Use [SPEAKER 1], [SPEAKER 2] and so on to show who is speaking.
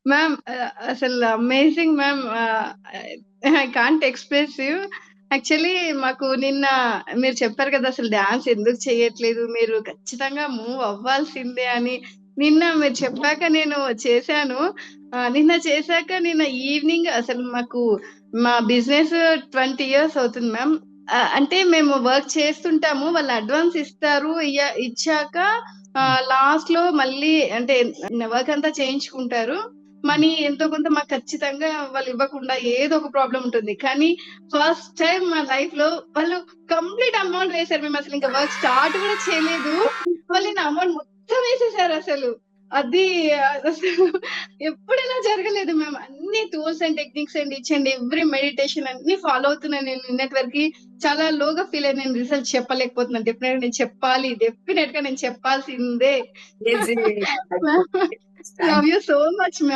[SPEAKER 1] Ma'am అసలు amazing ma'am. I can't express you. Actually మాకు నిన్న మీరు చెప్పారు కదా! అసలు డాన్స్ ఎందుకు చేయట్లేదు, మీరు ఖచ్చితంగా మూవ్ అవ్వాల్సిందే అని. నిన్న మీరు చెప్పాక నేను చేశాను. నిన్న చేశాక నిన్న ఈవినింగ్ అసలు మాకు మా బిజినెస్ 20 ఇయర్స్ అవుతుంది మ్యామ్. అంటే మేము వర్క్ చేస్తుంటాము. వాళ్ళు అడ్వాన్స్ ఇస్తారు. ఇచ్చాక లాస్ట్‌లో మళ్ళీ అంటే వర్క్ అంతా చేయించుకుంటారు. మనీ ఎంతో కొంత మాకు ఖచ్చితంగా వాళ్ళు ఇవ్వకుండా ఏదో ఒక ప్రాబ్లమ్ ఉంటుంది. కానీ ఫస్ట్ టైమ్ మా లైఫ్‌లో వాళ్ళు కంప్లీట్ అమౌంట్ వేశారు. మేమసలు ఇంకా వర్క్ స్టార్ట్ కూడా చేయలేదు. వాళ్ళు నా అమౌంట్ మొత్తం వేసేసారసలు. అది అసలు ఎప్పుడు ఇలా జరగలేదు మ్యామ్. అన్ని tools and techniques and each and every meditation అన్ని ఫాలో అవుతున్నాను నేను నిన్నటి వరకి. చాలా లోగా ఫీల్ అయ్యాను. నేను రిజల్ట్ చెప్పలేకపోతున్నాను. డెఫినెట్‌గా నేను చెప్పాలి. డెఫినెట్‌గా నేను చెప్పాల్సిందే.
[SPEAKER 2] Yes, yes.
[SPEAKER 1] Ma'am,
[SPEAKER 2] Thank
[SPEAKER 1] love you so much ma'am.